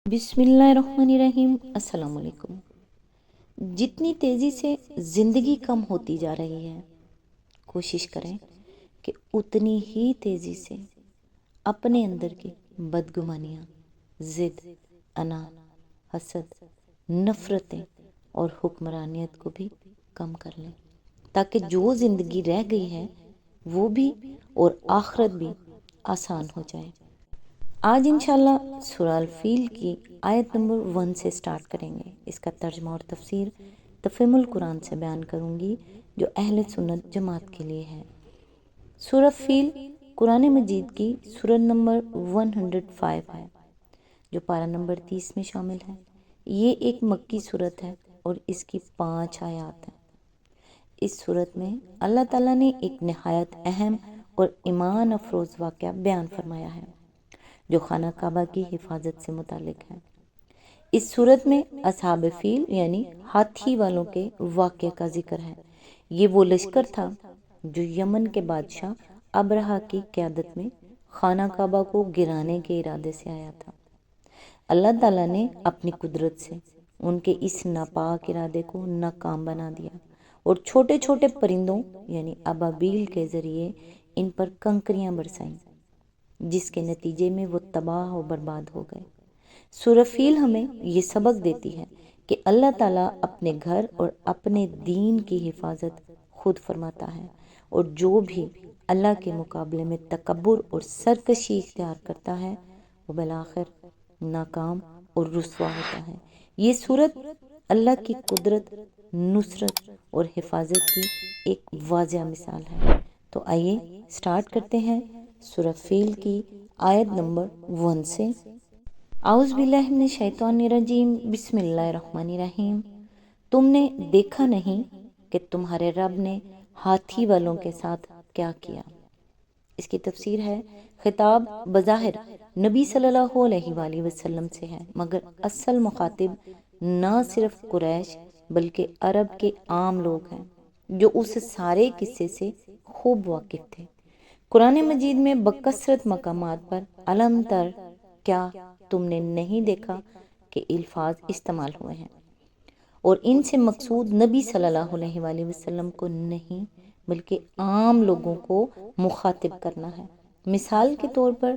بسم اللہ الرحمن الرحیم۔ السلام علیکم۔ جتنی تیزی سے زندگی کم ہوتی جا رہی ہے، کوشش کریں کہ اتنی ہی تیزی سے اپنے اندر کی بدگمانیاں، ضد، انا، حسد، نفرتیں اور حکمرانیت کو بھی کم کر لیں، تاکہ جو زندگی رہ گئی ہے وہ بھی اور آخرت بھی آسان ہو جائے۔ آج انشاءاللہ سورہ الفیل کی آیت نمبر 1 سے سٹارٹ کریں گے۔ اس کا ترجمہ اور تفسیر تفہیم القرآن سے بیان کروں گی، جو اہل سنت جماعت کے لیے ہے۔ سورہ فیل قرآن مجید کی سورہ نمبر 105 ہے، جو پارہ نمبر 30 میں شامل ہے۔ یہ ایک مکی سورت ہے اور اس کی 5 آیات ہیں۔ اس سورت میں اللہ تعالیٰ نے ایک نہایت اہم اور ایمان افروز واقعہ بیان فرمایا ہے، جو خانہ کعبہ کی حفاظت سے متعلق ہے۔ اس صورت میں اصحاب فیل یعنی ہاتھی والوں کے واقعے کا ذکر ہے۔ یہ وہ لشکر تھا جو یمن کے بادشاہ ابرہہ کی قیادت میں خانہ کعبہ کو گرانے کے ارادے سے آیا تھا۔ اللہ تعالیٰ نے اپنی قدرت سے ان کے اس ناپاک ارادے کو ناکام بنا دیا اور چھوٹے چھوٹے پرندوں یعنی ابابیل کے ذریعے ان پر کنکریاں برسائیں، جس کے نتیجے میں وہ تباہ و برباد ہو گئے۔ سورہ فیل ہمیں یہ سبق دیتی ہے کہ اللہ تعالیٰ اپنے گھر اور اپنے دین کی حفاظت خود فرماتا ہے، اور جو بھی اللہ کے مقابلے میں تکبر اور سرکشی اختیار کرتا ہے وہ بالآخر ناکام اور رسوا ہوتا ہے۔ یہ سورت اللہ کی قدرت، نصرت اور حفاظت کی ایک واضح مثال ہے۔ تو آئیے سٹارٹ کرتے ہیں سورہ فیل کی آیت نمبر 1 سے۔ اعوذ باللہ من الشیطان الرجیم، بسم اللہ الرحمن الرحیم۔ تم نے دیکھا نہیں کہ تمہارے رب نے ہاتھی والوں کے ساتھ کیا کیا؟ اس کی تفسیر ہے، خطاب بظاہر نبی صلی اللہ علیہ وآلہ وسلم سے ہے، مگر اصل مخاطب نہ صرف قریش بلکہ عرب کے عام لوگ ہیں، جو اس سارے قصے سے خوب واقف تھے۔ قرآن مجید میں بکثرت مقامات پر علم تر، کیا تم نے نہیں دیکھا کہ الفاظ استعمال ہوئے ہیں، اور ان سے مقصود نبی صلی اللہ علیہ وآلہ وسلم کو نہیں بلکہ عام لوگوں کو مخاطب کرنا ہے۔ مثال کے طور پر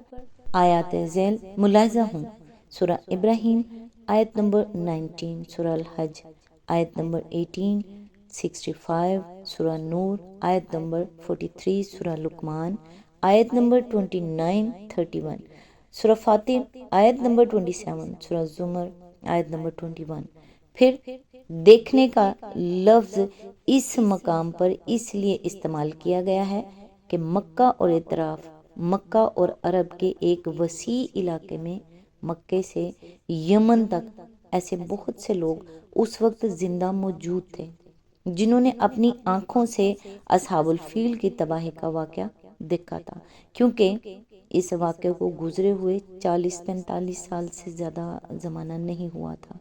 آیات ذیل ملاحظہ ہوں: سورہ ابراہیم آیت نمبر 19، سورہ الحج آیت نمبر 18، 65، سورہ نور آیت نمبر 43، سورہ لقمان آیت نمبر 29، 31، سورہ فاطر آیت نمبر 27، سورہ زمر آیت نمبر 21۔ پھر دیکھنے کا لفظ اس مقام پر اس لیے استعمال کیا گیا ہے کہ مکہ اور اطراف مکہ اور عرب کے ایک وسیع علاقے میں مکے سے یمن تک ایسے بہت سے لوگ اس وقت زندہ موجود تھے جنہوں نے اپنی آنکھوں سے اصحاب الفیل کی تباہی کا واقعہ دیکھا تھا، کیونکہ اس واقعے کو گزرے ہوئے 40-45 سال سے زیادہ زمانہ نہیں ہوا تھا،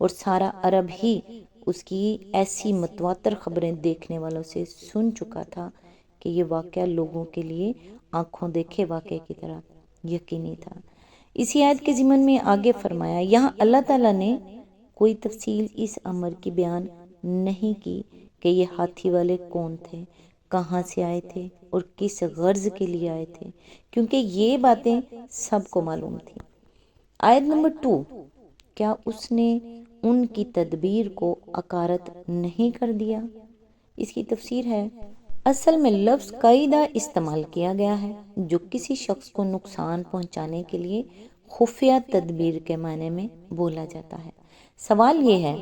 اور سارا عرب ہی اس کی ایسی متواتر خبریں دیکھنے والوں سے سن چکا تھا کہ یہ واقعہ لوگوں کے لیے آنکھوں دیکھے واقعے کی طرح یقینی تھا۔ اسی آیت کے ضمن میں آگے فرمایا، یہاں اللہ تعالیٰ نے کوئی تفصیل اس امر کی بیان نہیں کی کہ یہ ہاتھی والے کون تھے، کہاں سے آئے تھے اور کس غرض کے لیے آئے تھے، کیونکہ یہ باتیں سب کو معلوم تھی۔ آیت نمبر 2، کیا اس نے ان کی تدبیر کو اکارت نہیں کر دیا؟ اس کی تفسیر ہے، اصل میں لفظ قاعدہ استعمال کیا گیا ہے جو کسی شخص کو نقصان پہنچانے کے لیے خفیہ تدبیر کے معنی میں بولا جاتا ہے۔ سوال یہ ہے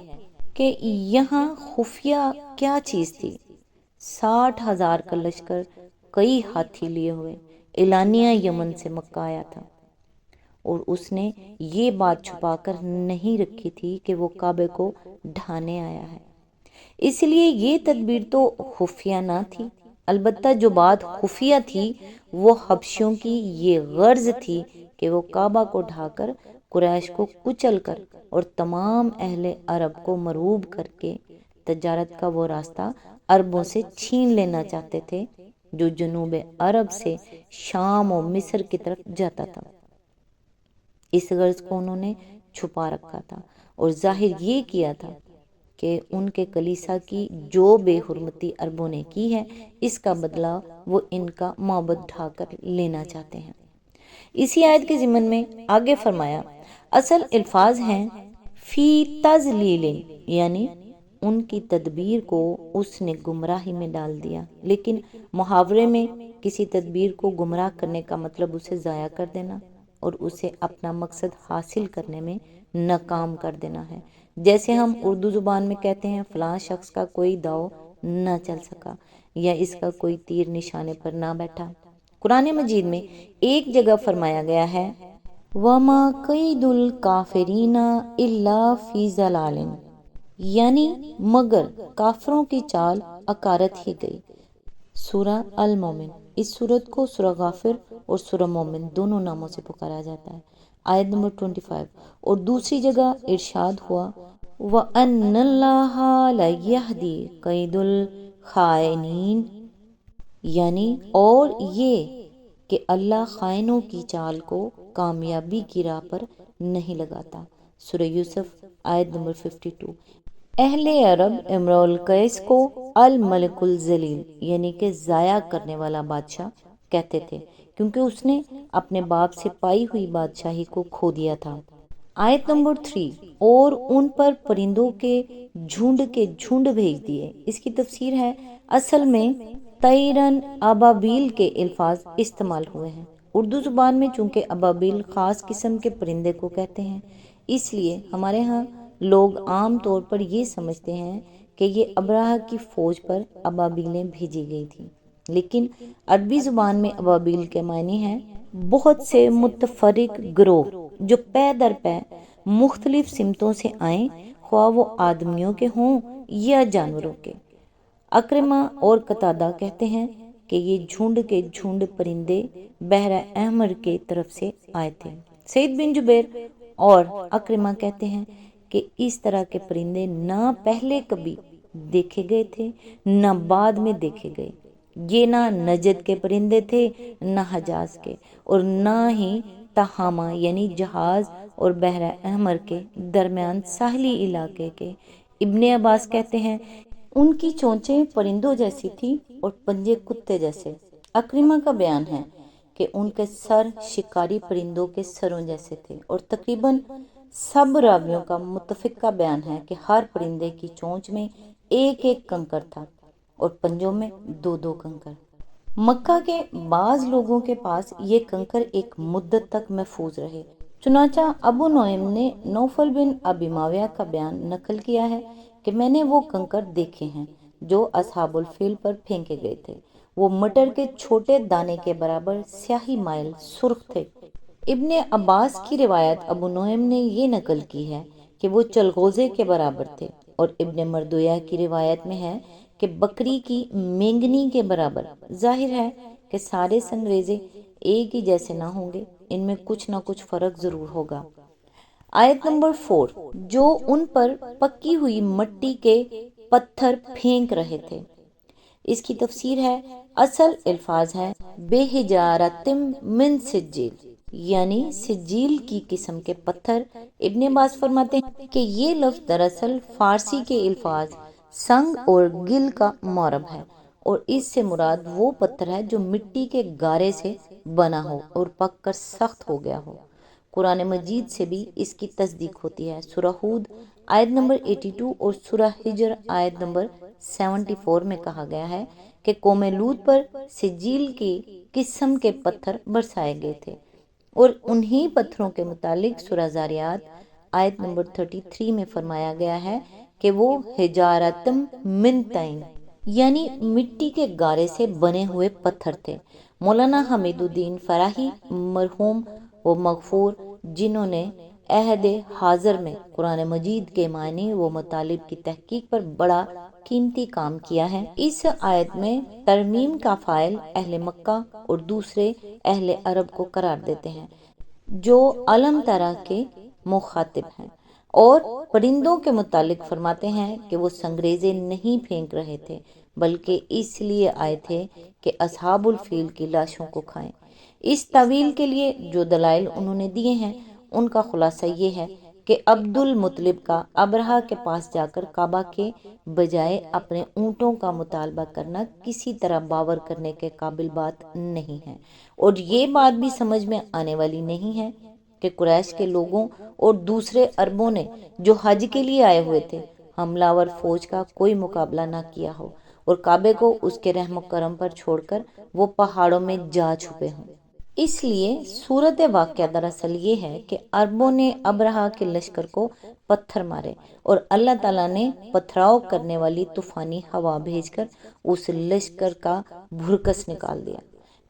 کہ یہاں خفیہ کیا چیز تھی؟ 60,000 کا لشکر کئی ہاتھی لیے ہوئے اعلانیہ یمن سے مکہ آیا تھا، اور اس نے یہ بات چھپا کر نہیں رکھی تھی کہ وہ کعبے کو ڈھانے آیا ہے، اس لیے یہ تدبیر تو خفیہ نہ تھی۔ البتہ جو بات خفیہ تھی وہ حبشیوں کی یہ غرض تھی کہ وہ کعبہ کو ڈھا کر قریش کو کچل کر اور تمام اہل عرب کو مرعوب کر کے تجارت کا وہ راستہ عربوں سے چھین لینا چاہتے تھے جو جنوب عرب سے شام و مصر کی طرف جاتا تھا۔ اس غرض کو انہوں نے چھپا رکھا تھا اور ظاہر یہ کیا تھا کہ ان کے کلیسا کی جو بے حرمتی عربوں نے کی ہے اس کا بدلہ وہ ان کا معبد ڈھا کر لینا چاہتے ہیں۔ اسی آیت کے ضمن میں آگے فرمایا اصل الفاظ ہیں فی تضلیل، یعنی ان کی تدبیر کو اس نے گمراہی میں ڈال دیا، لیکن محاورے میں کسی تدبیر کو گمراہ کرنے کا مطلب اسے ضائع کر دینا اور اسے اپنا مقصد حاصل کرنے میں ناکام کر دینا ہے۔ جیسے ہم اردو زبان میں کہتے ہیں فلاں شخص کا کوئی داؤ نہ چل سکا یا اس کا کوئی تیر نشانے پر نہ بیٹھا۔ قرآن مجید میں ایک جگہ فرمایا گیا ہے وَمَا قَيْدُ الْكَافِرِينَ إِلَّا فِي ضَلَالٍ، یعنی مگر کافروں کی چال اکارت ہی گئی۔ سورہ المومن، اس سورت کو سورہ غافر اور سورہ مومن دونوں ناموں سے پکارا جاتا ہے۔ آیت نمبر 25 اور دوسری جگہ ارشاد ہوا وَأَنَّ اللَّهَ لَيَهْدِي قَيْدُ الْخَائِنِينَ، یعنی اور یہ کہ اللہ خائنوں کی چال کو کامیابی کی راہ پر نہیں لگاتا۔ سورہ یوسف آیت نمبر 52۔ اہل عرب امرؤ القیس کو الملک الذلیل، یعنی کہ ضائع کرنے والا بادشاہ کہتے تھے، کیونکہ اس نے اپنے باپ سے پائی ہوئی بادشاہی کو کھو دیا تھا۔ آیت نمبر 3 اور ان پر پرندوں کے جھنڈ بھیج دیے، اس کی تفسیر ہے اصل میں طیرن ابابیل کے الفاظ استعمال ہوئے ہیں۔ اردو زبان میں چونکہ ابابیل خاص قسم کے پرندے کو کہتے ہیں، اس لیے ہمارے ہاں لوگ عام طور پر یہ سمجھتے ہیں کہ یہ ابرہہ کی فوج پر ابابیلیں بھیجی گئی تھیں، لیکن عربی زبان میں ابابیل کے معنی ہیں بہت سے متفرق گروہ جو پے در پے مختلف سمتوں سے آئیں، خواہ وہ آدمیوں کے ہوں یا جانوروں کے۔ اکرمہ اور قتادہ کہتے ہیں کہ یہ جھنڈ پرندے بحر احمر کے طرف سے آئے تھے۔ سعید بن جبیر اور اکرمہ کہتے ہیں کہ اس طرح کے پرندے نہ پہلے کبھی دیکھے گئے تھے نہ بعد میں دیکھے گئے، یہ نہ نجد کے پرندے تھے نہ حجاز کے، اور نہ ہی تہامہ یعنی جہاز اور بحر احمر کے درمیان ساحلی علاقے کے۔ ابن عباس کہتے ہیں ان کی چونچیں پرندوں جیسی تھی اور پنجے کتے جیسے۔ اکرمہ کا بیان ہے کہ ان کے سر شکاری پرندوں کے سروں جیسے تھے، اور تقریباً سب راویوں کا متفقہ بیان ہے کہ ہر پرندے کی چونچ میں ایک ایک کنکر تھا اور پنجوں میں دو دو کنکر۔ مکہ کے بعض لوگوں کے پاس یہ کنکر ایک مدت تک محفوظ رہے، چنانچہ ابو نعیم نے نوفل بن ابی معاویہ کا بیان نقل کیا ہے کہ میں نے وہ کنکر دیکھے ہیں جو اصحاب الفیل پر پھینکے گئے تھے، وہ مٹر کے چھوٹے دانے کے برابر سیاہی مائل سرخ تھے۔ ابن عباس کی روایت ابو نعیم نے یہ نقل کی ہے کہ وہ چلغوزے کے برابر تھے، اور ابن مردویہ کی روایت میں ہے کہ بکری کی مینگنی کے برابر۔ ظاہر ہے کہ سارے سنگریزے ایک ہی جیسے نہ ہوں گے، ان میں کچھ نہ کچھ فرق ضرور ہوگا۔ آیت نمبر 4 جو ان پر پکی ہوئی مٹی کے پتھر پھینک رہے تھے، اس کی تفسیر ہے اصل الفاظ ہے بے حجارت من سجیل، یعنی سجیل کی قسم کے پتھر۔ ابن عباس فرماتے ہیں کہ یہ لفظ دراصل فارسی کے الفاظ سنگ اور گل کا مورب ہے، اور اس سے مراد وہ پتھر ہے جو مٹی کے گارے سے بنا ہو اور پک کر سخت ہو گیا ہو۔ قرآن مجید سے بھی اس کی تصدیق ہوتی ہے۔ سورہ ہود آیت نمبر 82 اور سورہ ہجر آیت نمبر 74 میں کہا گیا ہے کہ قوم لوط پر سجیل کی قسم کے پتھر برسائے گئے تھے، اور انہی پتھروں کے متعلق سورہ زاریات آیت نمبر 33 میں فرمایا گیا ہے کہ وہ حجارتم من طین، یعنی مٹی کے گارے سے بنے ہوئے پتھر تھے۔ مولانا حمید الدین فراہی مرحوم و مغفور، جنہوں نے عہد حاضر میں قرآن مجید کے معنی و مطالب کی تحقیق پر بڑا قیمتی کام کیا ہے، اس آیت میں ترمیم کا فاعل اہل مکہ اور دوسرے اہل عرب کو قرار دیتے ہیں جو علم طرح کے مخاطب ہیں، اور پرندوں کے متعلق فرماتے ہیں کہ وہ سنگریزے نہیں پھینک رہے تھے بلکہ اس لیے آئے تھے کہ اصحاب الفیل کی لاشوں کو کھائیں۔ اس تعویل کے لیے جو دلائل انہوں نے دیے ہیں ان کا خلاصہ یہ ہے کہ عبد المطلب کا ابرہہ کے پاس جا کر کعبہ کے بجائے اپنے اونٹوں کا مطالبہ کرنا کسی طرح باور کرنے کے قابل بات نہیں ہے، اور یہ بات بھی سمجھ میں آنے والی نہیں ہے کہ قریش کے لوگوں اور دوسرے عربوں نے جو حج کے لیے آئے ہوئے تھے حملہ آور فوج کا کوئی مقابلہ نہ کیا ہو اور کعبے کو اس کے رحم و کرم پر چھوڑ کر وہ پہاڑوں میں جا چھپے ہوں۔ اس لیے صورت واقعہ دراصل یہ ہے کہ عربوں نے ابرہہ کے لشکر کو پتھر مارے اور اللہ تعالیٰ نے پتھراؤ کرنے والی طوفانی ہوا بھیج کر اس لشکر کا بھرکس نکال دیا۔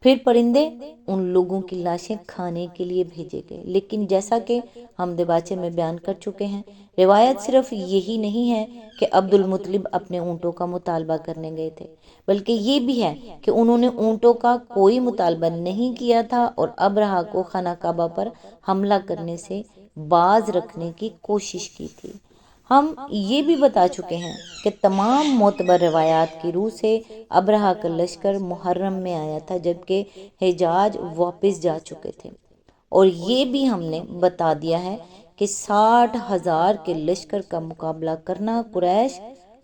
پھر پرندے ان لوگوں کی لاشیں کھانے کے لیے بھیجے گئے، لیکن جیسا کہ ہم دباچے میں بیان کر چکے ہیں، روایت صرف یہی نہیں ہے کہ عبد المطلب اپنے اونٹوں کا مطالبہ کرنے گئے تھے، بلکہ یہ بھی ہے کہ انہوں نے اونٹوں کا کوئی مطالبہ نہیں کیا تھا اور ابرہہ کو خانہ کعبہ پر حملہ کرنے سے باز رکھنے کی کوشش کی تھی۔ ہم یہ بھی بتا چکے ہیں کہ تمام معتبر روایات کی روح سے ابرہہ کا لشکر محرم میں آیا تھا جبکہ حجاج واپس جا چکے تھے، اور یہ بھی ہم نے بتا دیا ہے کہ 60,000 کے لشکر کا مقابلہ کرنا قریش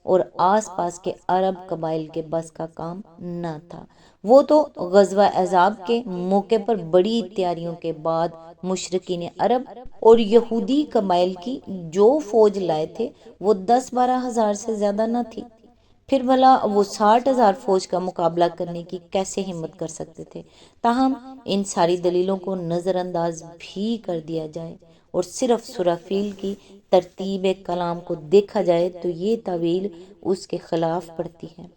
اور آس پاس کے عرب قبائل کے بس کا کام نہ تھا۔ وہ تو غزوہ احزاب کے موقع پر بڑی تیاریوں کے بعد مشرکین عرب اور یہودی قبائل کی جو فوج لائے تھے وہ 10-12 ہزار سے زیادہ نہ تھی، پھر بھلا وہ 60,000 فوج کا مقابلہ کرنے کی کیسے ہمت کر سکتے تھے؟ تاہم ان ساری دلیلوں کو نظر انداز بھی کر دیا جائے اور صرف سرافیل کی ترتیب کلام کو دیکھا جائے تو یہ تعویل اس کے خلاف پڑتی ہے۔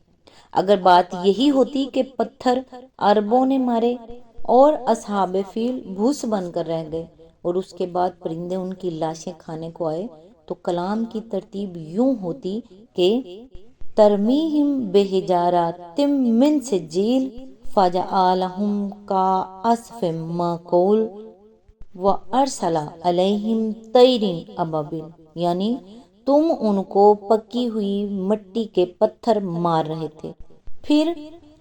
اگر بات یہی ہوتی کہ پتھر عربوں نے مارے اور اصحاب فیل بھوس بن کر رہ گئے اور اس کے بعد پرندے ان کی لاشیں کھانے کو آئے، تو کلام کی ترتیب یوں ہوتی کہ ترمیہم بحجارات من سجیل فجعلہم کعصف مأکول وارسل علیہم طیر ابابیل، یعنی تم ان کو پکی ہوئی مٹی کے پتھر مار رہے تھے، پھر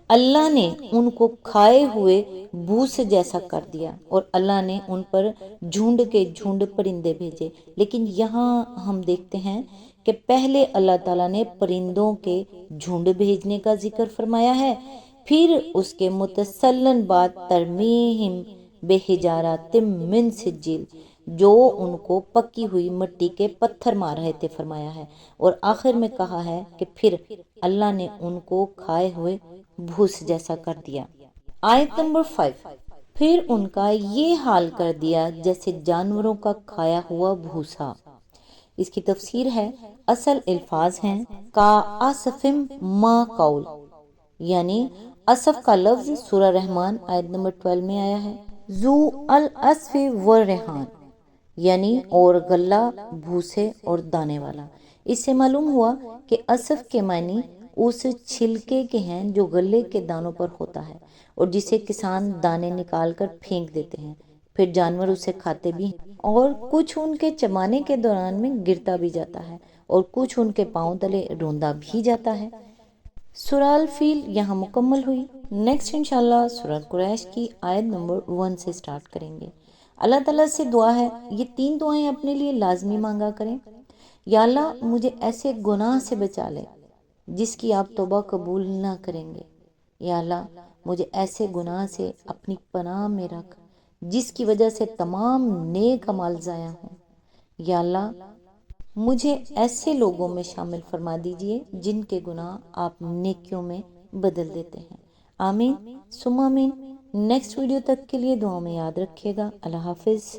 اللہ نے ان کو کھائے ہوئے بھوس جیسا کر دیا اور اللہ نے ان پر جھنڈ کے جھنڈ پرندے بھیجے۔ لیکن یہاں ہم دیکھتے ہیں کہ پہلے اللہ تعالیٰ نے پرندوں کے جھنڈ بھیجنے کا ذکر فرمایا ہے، پھر اس کے متسلن بعد ترمیہم بحجارات من سجیل، جو ان کو پکی ہوئی مٹی کے پتھر مار رہے تھے فرمایا ہے، اور آخر میں کہا ہے کہ پھر اللہ نے ان کو کھائے ہوئے بھوس جیسا کر دیا۔ آیت نمبر 5، پھر ان کا یہ حال کر دیا جیسے جانوروں کا کھایا ہوا بھوسا۔ اس کی تفسیر ہے، اصل الفاظ ہیں کعصف مأکول، یعنی اسف کا لفظ سورہ رحمان آیت نمبر 12 میں آیا ہے، ذو الاسف والریحان، یعنی اور غلہ، بھوسے اور دانے والا۔ اس سے معلوم ہوا کہ اسف کے معنی اس چھلکے کے ہیں جو غلے کے دانوں پر ہوتا ہے اور جسے کسان دانے نکال کر پھینک دیتے ہیں، پھر جانور اسے کھاتے بھی ہیں اور کچھ ان کے چبانے کے دوران میں گرتا بھی جاتا ہے اور کچھ ان کے پاؤں تلے روندا بھی جاتا ہے۔ سورہ الفیل یہاں مکمل ہوئی۔ نیکسٹ انشاءاللہ سورہ قریش کی آیت نمبر 1 سے سٹارٹ کریں گے۔ اللہ تعالیٰ سے دعا ہے، یہ 3 دعائیں اپنے لیے لازمی مانگا کریں۔ یا اللہ مجھے ایسے گناہ سے بچا لے جس کی آپ توبہ قبول نہ کریں گے۔ یا اللہ مجھے ایسے گناہ سے اپنی پناہ میں رکھ جس کی وجہ سے تمام نیک اعمال ضائع ہوں۔ یا اللہ مجھے ایسے لوگوں میں شامل فرما دیجئے جن کے گناہ آپ نیکیوں میں بدل دیتے ہیں۔ آمین ثم آمین۔ نیکسٹ ویڈیو تک کے لیے دعا میں یاد رکھیے گا۔ اللہ حافظ۔